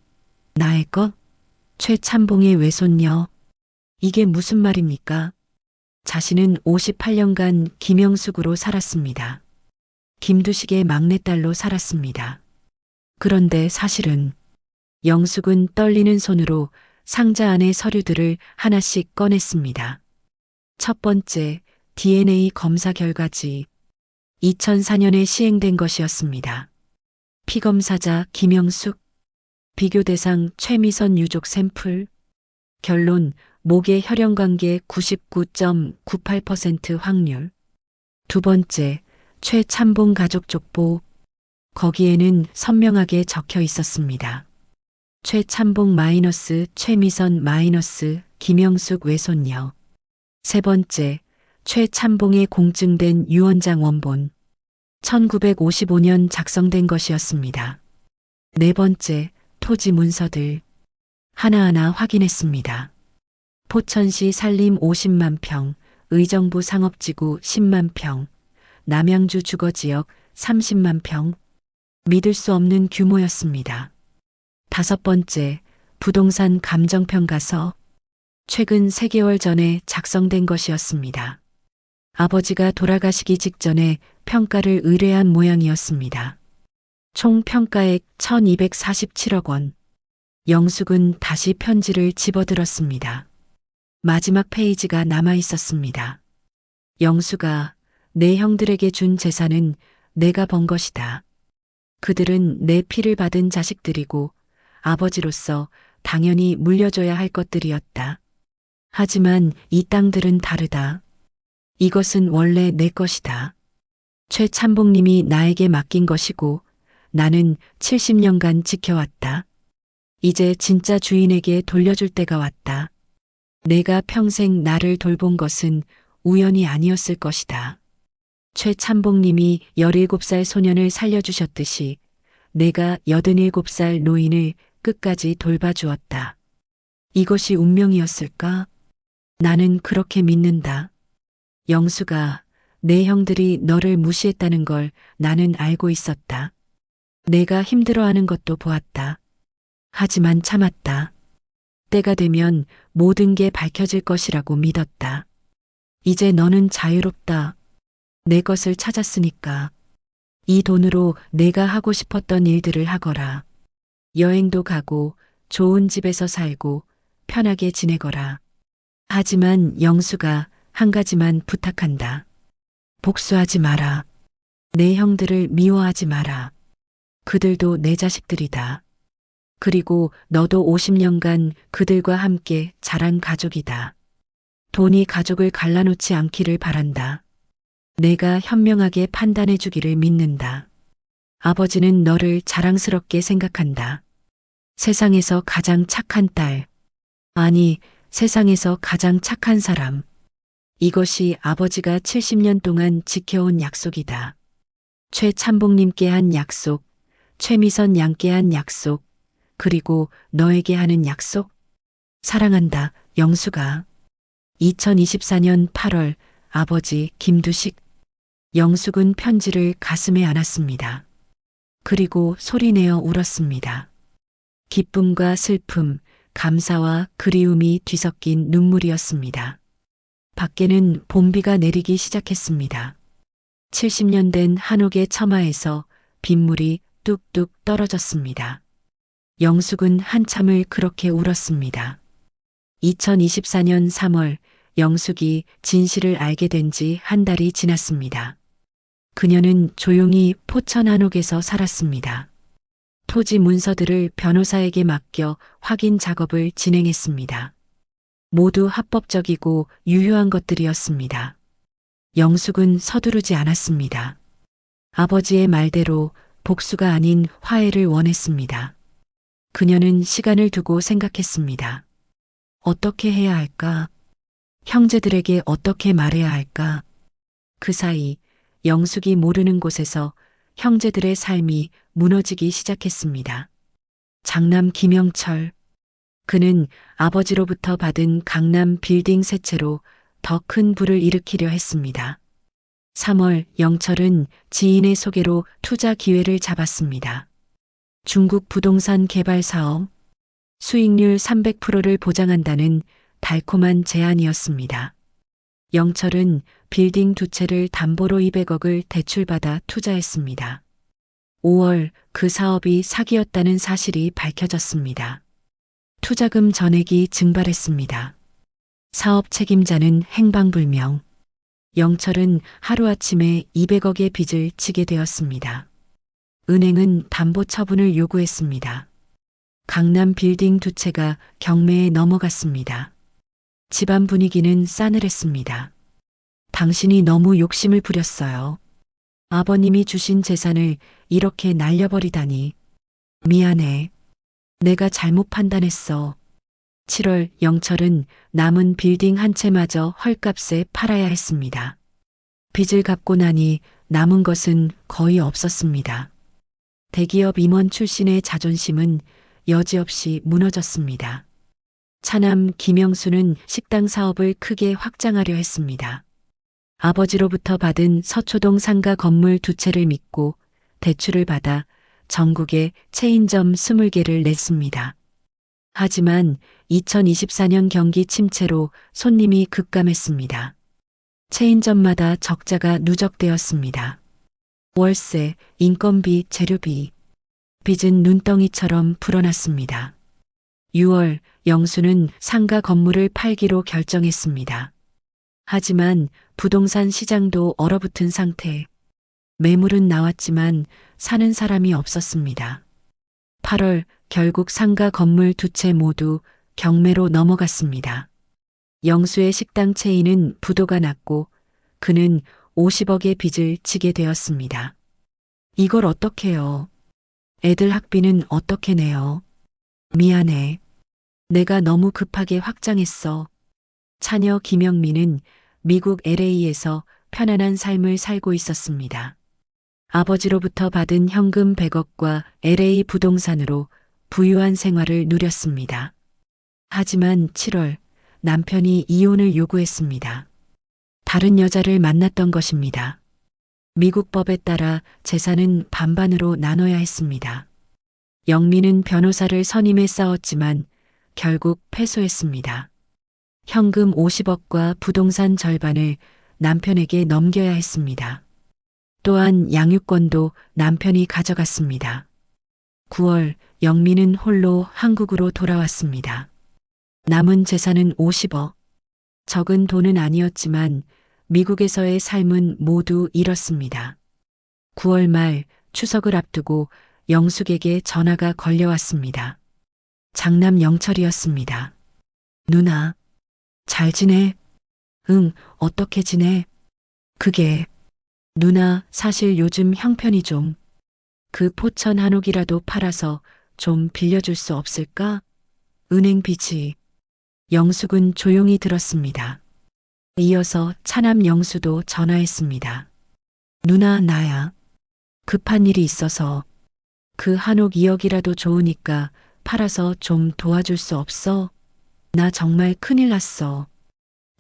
나의 것? 최참봉의 외손녀. 이게 무슨 말입니까? 자신은 58년간 김영숙으로 살았습니다. 김두식의 막내딸로 살았습니다. 그런데 사실은 영숙은 떨리는 손으로 상자 안의 서류들을 하나씩 꺼냈습니다. 첫 번째, DNA 검사 결과지. 2004년에 시행된 것이었습니다. 피검사자 김영숙, 비교 대상 최미선 유족 샘플. 결론, 목의 혈연관계 99.98% 확률. 두 번째, 최참봉 가족 족보. 거기에는 선명하게 적혀 있었습니다. 최참봉 마이너스 최미선 마이너스 김영숙 외손녀. 세 번째, 최참봉에 공증된 유언장 원본. 1955년 작성된 것이었습니다. 네 번째, 토지 문서들. 하나하나 확인했습니다. 포천시 산림 50만 평, 의정부 상업지구 10만 평, 남양주 주거지역 30만 평. 믿을 수 없는 규모였습니다. 다섯 번째, 부동산 감정평가서. 최근 3개월 전에 작성된 것이었습니다. 아버지가 돌아가시기 직전에 평가를 의뢰한 모양이었습니다. 총 평가액 1247억 원. 영숙은 다시 편지를 집어들었습니다. 마지막 페이지가 남아 있었습니다. 영숙아, 내 형들에게 준 재산은 내가 번 것이다. 그들은 내 피를 받은 자식들이고 아버지로서 당연히 물려줘야 할 것들이었다. 하지만 이 땅들은 다르다. 이것은 원래 내 것이다. 최참봉님이 나에게 맡긴 것이고 나는 70년간 지켜왔다. 이제 진짜 주인에게 돌려줄 때가 왔다. 내가 평생 나를 돌본 것은 우연이 아니었을 것이다. 최참봉님이 17살 소년을 살려주셨듯이 내가 87살 노인을 끝까지 돌봐주었다. 이것이 운명이었을까? 나는 그렇게 믿는다. 영숙아, 내 형들이 너를 무시했다는 걸 나는 알고 있었다. 내가 힘들어하는 것도 보았다. 하지만 참았다. 때가 되면 모든 게 밝혀질 것이라고 믿었다. 이제 너는 자유롭다. 내 것을 찾았으니까. 이 돈으로 내가 하고 싶었던 일들을 하거라. 여행도 가고 좋은 집에서 살고 편하게 지내거라. 하지만 영수가 한 가지만 부탁한다. 복수하지 마라. 내 형들을 미워하지 마라. 그들도 내 자식들이다. 그리고 너도 50년간 그들과 함께 자란 가족이다. 돈이 가족을 갈라놓지 않기를 바란다. 내가 현명하게 판단해 주기를 믿는다. 아버지는 너를 자랑스럽게 생각한다. 세상에서 가장 착한 딸. 아니, 세상에서 가장 착한 사람. 이것이 아버지가 70년 동안 지켜온 약속이다. 최참봉님께 한 약속, 최미선 양께 한 약속, 그리고 너에게 하는 약속? 사랑한다, 영수가. 2024년 8월 아버지 김두식. 영숙은 편지를 가슴에 안았습니다. 그리고 소리내어 울었습니다. 기쁨과 슬픔, 감사와 그리움이 뒤섞인 눈물이었습니다. 밖에는 봄비가 내리기 시작했습니다. 70년 된 한옥의 처마에서 빗물이 뚝뚝 떨어졌습니다. 영숙은 한참을 그렇게 울었습니다. 2024년 3월 영숙이 진실을 알게 된 지 한 달이 지났습니다. 그녀는 조용히 포천 한옥에서 살았습니다. 토지 문서들을 변호사에게 맡겨 확인 작업을 진행했습니다. 모두 합법적이고 유효한 것들이었습니다. 영숙은 서두르지 않았습니다. 아버지의 말대로 복수가 아닌 화해를 원했습니다. 그녀는 시간을 두고 생각했습니다. 어떻게 해야 할까? 형제들에게 어떻게 말해야 할까? 그 사이 영숙이 모르는 곳에서 형제들의 삶이 무너지기 시작했습니다. 장남 김영철. 그는 아버지로부터 받은 강남 빌딩 세 채로 더 큰 불을 일으키려 했습니다. 3월 영철은 지인의 소개로 투자 기회를 잡았습니다. 중국 부동산 개발 사업. 수익률 300%를 보장한다는 달콤한 제안이었습니다. 영철은 빌딩 2채를 담보로 200억을 대출받아 투자했습니다. 5월 그 사업이 사기였다는 사실이 밝혀졌습니다. 투자금 전액이 증발했습니다. 사업 책임자는 행방불명. 영철은 하루아침에 200억의 빚을 지게 되었습니다. 은행은 담보 처분을 요구했습니다. 강남 빌딩 2채가 경매에 넘어갔습니다. 집안 분위기는 싸늘했습니다. 당신이 너무 욕심을 부렸어요. 아버님이 주신 재산을 이렇게 날려버리다니. 미안해. 내가 잘못 판단했어. 7월 영철은 남은 빌딩 한 채마저 헐값에 팔아야 했습니다. 빚을 갚고 나니 남은 것은 거의 없었습니다. 대기업 임원 출신의 자존심은 여지없이 무너졌습니다. 차남 김영수는 식당 사업을 크게 확장하려 했습니다. 아버지로부터 받은 서초동 상가 건물 2채를 믿고 대출을 받아 전국에 체인점 20개를 냈습니다. 하지만 2024년 경기 침체로 손님이 급감했습니다. 체인점마다 적자가 누적되었습니다. 월세, 인건비, 재료비, 빚은 눈덩이처럼 불어났습니다. 6월 영수는 상가 건물을 팔기로 결정했습니다. 하지만 부동산 시장도 얼어붙은 상태. 매물은 나왔지만 사는 사람이 없었습니다. 8월 결국 상가 건물 2채 모두 경매로 넘어갔습니다. 영수의 식당 체인은 부도가 났고 그는 50억의 빚을 지게 되었습니다. 이걸 어떡해요? 애들 학비는 어떻게 내요? 미안해. 내가 너무 급하게 확장했어. 차녀 김영민은 미국 LA에서 편안한 삶을 살고 있었습니다. 아버지로부터 받은 현금 100억과 LA 부동산으로 부유한 생활을 누렸습니다. 하지만 7월 남편이 이혼을 요구했습니다. 다른 여자를 만났던 것입니다. 미국 법에 따라 재산은 반반으로 나눠야 했습니다. 영민은 변호사를 선임해 싸웠지만 결국 패소했습니다. 현금 50억과 부동산 절반을 남편에게 넘겨야 했습니다. 또한 양육권도 남편이 가져갔습니다. 9월 영민은 홀로 한국으로 돌아왔습니다. 남은 재산은 50억. 적은 돈은 아니었지만 미국에서의 삶은 모두 잃었습니다. 9월 말 추석을 앞두고 영숙에게 전화가 걸려왔습니다. 장남 영철이었습니다. 누나, 잘 지내? 응, 어떻게 지내? 그게, 누나 사실 요즘 형편이 좀, 그 포천 한옥이라도 팔아서 좀 빌려줄 수 없을까? 은행 빚이. 영숙은 조용히 들었습니다. 이어서 차남 영수도 전화했습니다. 누나 나야. 급한 일이 있어서 그 한옥 2억이라도 좋으니까 팔아서 좀 도와줄 수 없어? 나 정말 큰일 났어.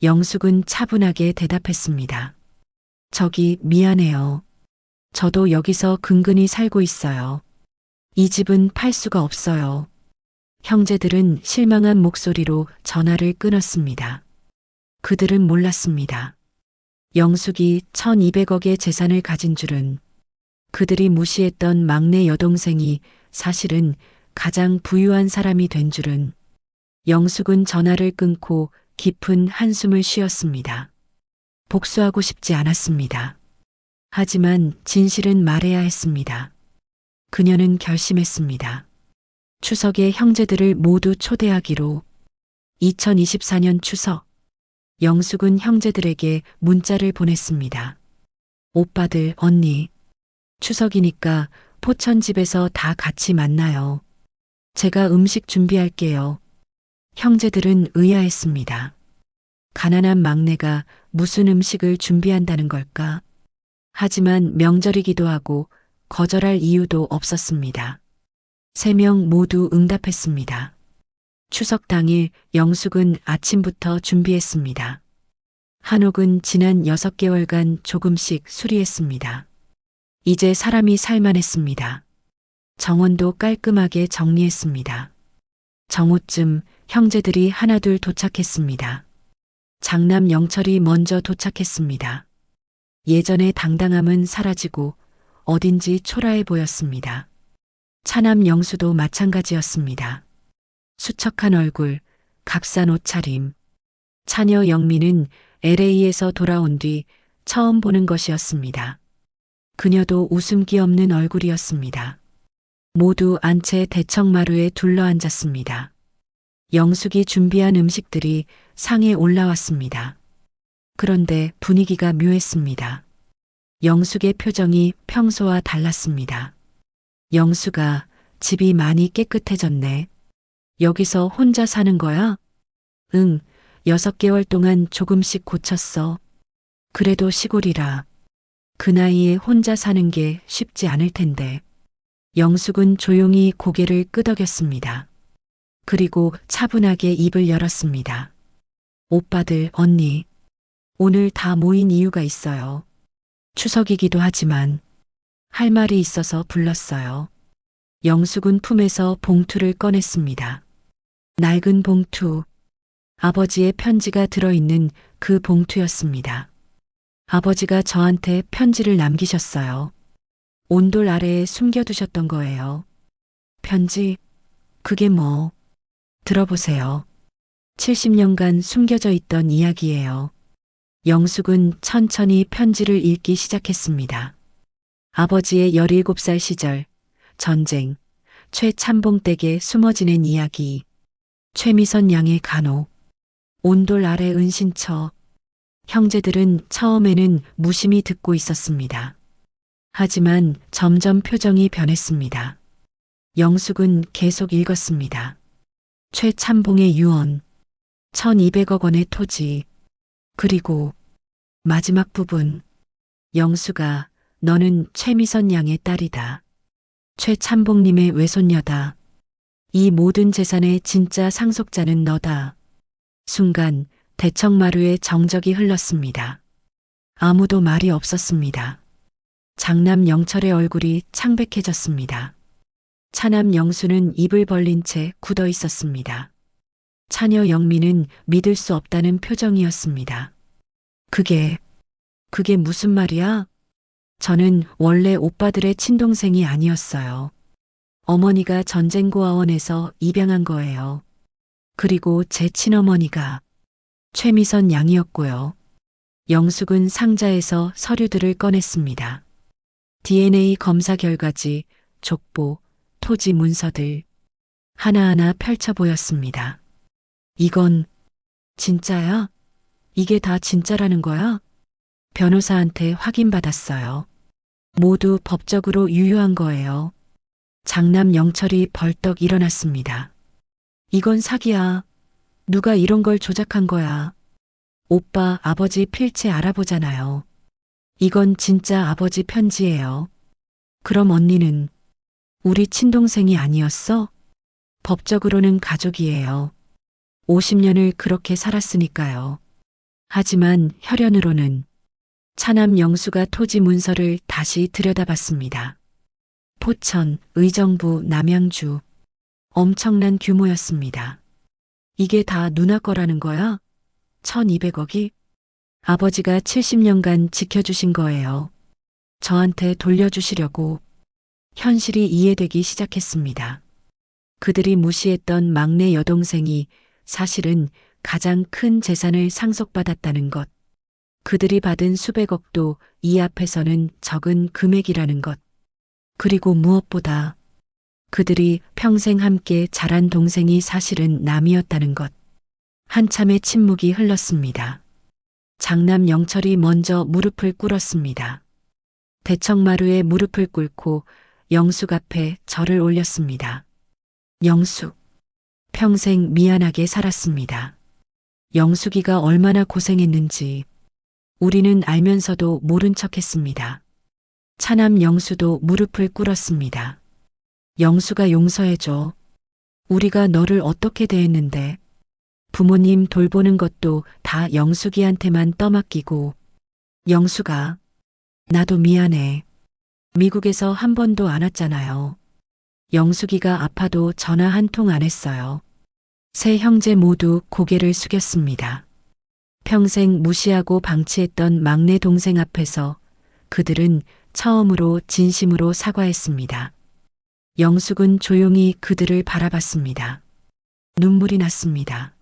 영숙은 차분하게 대답했습니다. 저기 미안해요. 저도 여기서 근근히 살고 있어요. 이 집은 팔 수가 없어요. 형제들은 실망한 목소리로 전화를 끊었습니다. 그들은 몰랐습니다. 영숙이 1200억의 재산을 가진 줄은, 그들이 무시했던 막내 여동생이 사실은 가장 부유한 사람이 된 줄은. 영숙은 전화를 끊고 깊은 한숨을 쉬었습니다. 복수하고 싶지 않았습니다. 하지만 진실은 말해야 했습니다. 그녀는 결심했습니다. 추석에 형제들을 모두 초대하기로. 2024년 추석, 영숙은 형제들에게 문자를 보냈습니다. 오빠들, 언니, 추석이니까 포천집에서 다 같이 만나요. 제가 음식 준비할게요. 형제들은 의아했습니다. 가난한 막내가 무슨 음식을 준비한다는 걸까? 하지만 명절이기도 하고 거절할 이유도 없었습니다. 3명 모두 응답했습니다. 추석 당일 영숙은 아침부터 준비했습니다. 한옥은 지난 6개월간 조금씩 수리했습니다. 이제 사람이 살만했습니다. 정원도 깔끔하게 정리했습니다. 정오쯤 형제들이 하나둘 도착했습니다. 장남 영철이 먼저 도착했습니다. 예전의 당당함은 사라지고 어딘지 초라해 보였습니다. 차남 영수도 마찬가지였습니다. 수척한 얼굴, 값싼 옷차림. 차녀 영미는 LA에서 돌아온 뒤 처음 보는 것이었습니다. 그녀도 웃음기 없는 얼굴이었습니다. 모두 안채 대청마루에 둘러앉았습니다. 영숙이 준비한 음식들이 상에 올라왔습니다. 그런데 분위기가 묘했습니다. 영숙의 표정이 평소와 달랐습니다. 영숙아, 집이 많이 깨끗해졌네. 여기서 혼자 사는 거야? 응, 6개월 동안 조금씩 고쳤어. 그래도 시골이라 그 나이에 혼자 사는 게 쉽지 않을 텐데. 영숙은 조용히 고개를 끄덕였습니다. 그리고 차분하게 입을 열었습니다. 오빠들, 언니, 오늘 다 모인 이유가 있어요. 추석이기도 하지만 할 말이 있어서 불렀어요. 영숙은 품에서 봉투를 꺼냈습니다. 낡은 봉투, 아버지의 편지가 들어있는 그 봉투였습니다. 아버지가 저한테 편지를 남기셨어요. 온돌 아래에 숨겨두셨던 거예요. 편지? 그게 뭐? 들어보세요. 70년간 숨겨져 있던 이야기예요. 영숙은 천천히 편지를 읽기 시작했습니다. 아버지의 17살 시절, 전쟁, 최참봉 댁에 숨어 지낸 이야기, 최미선 양의 간호, 온돌 아래 은신처. 형제들은 처음에는 무심히 듣고 있었습니다. 하지만 점점 표정이 변했습니다. 영숙은 계속 읽었습니다. 최참봉의 유언, 1200억 원의 토지, 그리고 마지막 부분. 영숙아, 너는 최미선 양의 딸이다. 최참봉님의 외손녀다. 이 모든 재산의 진짜 상속자는 너다. 순간 대청마루에 정적이 흘렀습니다. 아무도 말이 없었습니다. 장남 영철의 얼굴이 창백해졌습니다. 차남 영수는 입을 벌린 채 굳어 있었습니다. 차녀 영미는 믿을 수 없다는 표정이었습니다. 그게 무슨 말이야? 저는 원래 오빠들의 친동생이 아니었어요. 어머니가 전쟁고아원에서 입양한 거예요. 그리고 제 친어머니가 최미선 양이었고요. 영숙은 상자에서 서류들을 꺼냈습니다. DNA 검사 결과지, 족보, 토지 문서들 하나하나 펼쳐 보였습니다. 이건 진짜야? 이게 다 진짜라는 거야? 변호사한테 확인받았어요. 모두 법적으로 유효한 거예요. 장남 영철이 벌떡 일어났습니다. 이건 사기야. 누가 이런 걸 조작한 거야. 오빠 아버지 필체 알아보잖아요. 이건 진짜 아버지 편지예요. 그럼 언니는 우리 친동생이 아니었어? 법적으로는 가족이에요. 50년을 그렇게 살았으니까요. 하지만 혈연으로는. 차남 영수가 토지 문서를 다시 들여다봤습니다. 포천, 의정부, 남양주. 엄청난 규모였습니다. 이게 다 누나 거라는 거야? 1200억이? 아버지가 70년간 지켜주신 거예요. 저한테 돌려주시려고. 현실이 이해되기 시작했습니다. 그들이 무시했던 막내 여동생이 사실은 가장 큰 재산을 상속받았다는 것. 그들이 받은 수백억도 이 앞에서는 적은 금액이라는 것. 그리고 무엇보다 그들이 평생 함께 자란 동생이 사실은 남이었다는 것. 한참의 침묵이 흘렀습니다. 장남 영철이 먼저 무릎을 꿇었습니다. 대청마루에 무릎을 꿇고 영숙 앞에 절을 올렸습니다. 영숙, 평생 미안하게 살았습니다. 영숙이가 얼마나 고생했는지 우리는 알면서도 모른 척했습니다. 차남 영수도 무릎을 꿇었습니다. 영수가 용서해줘. 우리가 너를 어떻게 대했는데. 부모님 돌보는 것도 다 영숙이한테만 떠맡기고. 영숙아, 나도 미안해. 미국에서 한 번도 안 왔잖아요. 영숙이가 아파도 전화 한 통 안 했어요. 세 형제 모두 고개를 숙였습니다. 평생 무시하고 방치했던 막내 동생 앞에서 그들은 처음으로 진심으로 사과했습니다. 영숙은 조용히 그들을 바라봤습니다. 눈물이 났습니다.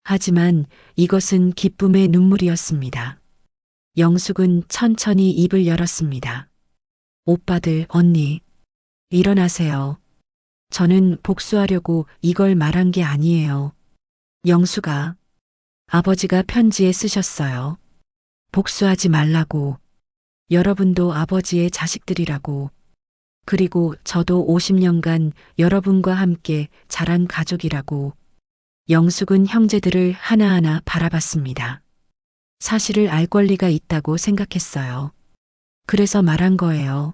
하지만 이것은 기쁨의 눈물이었습니다. 영숙은 천천히 입을 열었습니다. 오빠들, 언니, 일어나세요. 저는 복수하려고 이걸 말한 게 아니에요. 영숙아, 아버지가 편지에 쓰셨어요. 복수하지 말라고. 여러분도 아버지의 자식들이라고. 그리고 저도 50년간 여러분과 함께 자란 가족이라고. 영숙은 형제들을 하나하나 바라봤습니다. 사실을 알 권리가 있다고 생각했어요. 그래서 말한 거예요.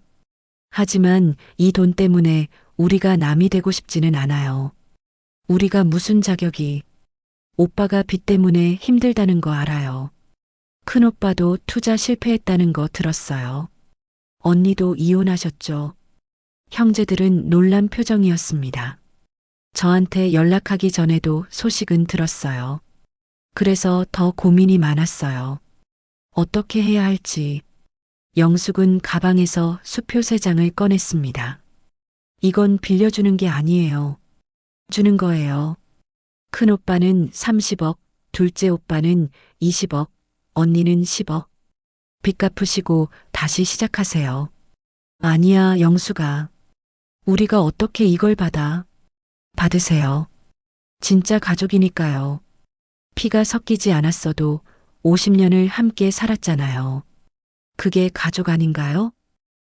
하지만 이 돈 때문에 우리가 남이 되고 싶지는 않아요. 우리가 무슨 자격이. 오빠가 빚 때문에 힘들다는 거 알아요. 큰오빠도 투자 실패했다는 거 들었어요. 언니도 이혼하셨죠. 형제들은 놀란 표정이었습니다. 저한테 연락하기 전에도 소식은 들었어요. 그래서 더 고민이 많았어요. 어떻게 해야 할지. 영숙은 가방에서 수표 3장을 꺼냈습니다. 이건 빌려주는 게 아니에요. 주는 거예요. 큰오빠는 30억, 둘째 오빠는 20억, 언니는 10억. 빚 갚으시고 다시 시작하세요. 아니야, 영숙아. 우리가 어떻게 이걸 받아? 받으세요. 진짜 가족이니까요. 피가 섞이지 않았어도 50년을 함께 살았잖아요. 그게 가족 아닌가요?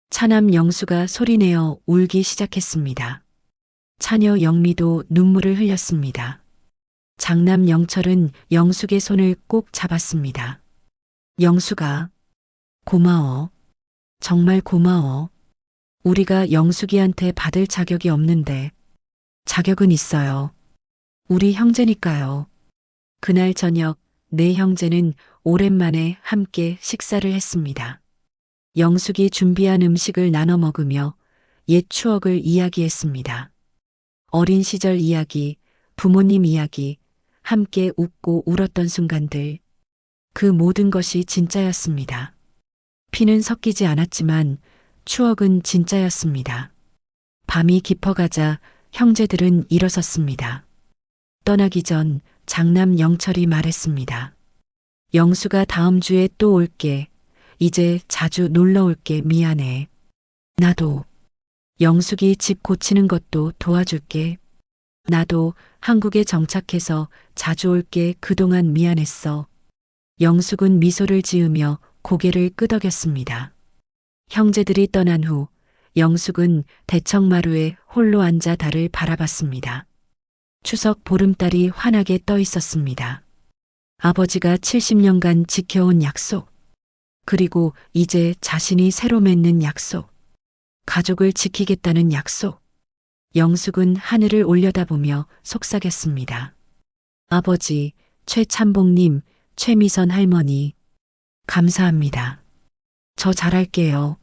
차남 영수가 소리내어 울기 시작했습니다. 차녀 영미도 눈물을 흘렸습니다. 장남 영철은 영숙의 손을 꼭 잡았습니다. 영숙아, 고마워. 정말 고마워. 우리가 영숙이한테 받을 자격이 없는데 자격은 있어요. 우리 형제니까요. 그날 저녁 네 형제는 오랜만에 함께 식사를 했습니다. 영숙이 준비한 음식을 나눠 먹으며 옛 추억을 이야기했습니다. 어린 시절 이야기, 부모님 이야기, 함께 웃고 울었던 순간들. 그 모든 것이 진짜였습니다. 피는 섞이지 않았지만 추억은 진짜였습니다. 밤이 깊어가자 형제들은 일어섰습니다. 떠나기 전 장남 영철이 말했습니다. 영수가 다음 주에 또 올게. 이제 자주 놀러 올게. 미안해. 나도. 영숙이 집 고치는 것도 도와줄게. 나도 한국에 정착해서 자주 올게. 그동안 미안했어. 영숙은 미소를 지으며 고개를 끄덕였습니다. 형제들이 떠난 후 영숙은 대청마루에 홀로 앉아 달을 바라봤습니다. 추석 보름달이 환하게 떠 있었습니다. 아버지가 70년간 지켜온 약속, 그리고 이제 자신이 새로 맺는 약속, 가족을 지키겠다는 약속. 영숙은 하늘을 올려다보며 속삭였습니다. 아버지, 최참봉님, 최미선 할머니, 감사합니다. 저 잘할게요.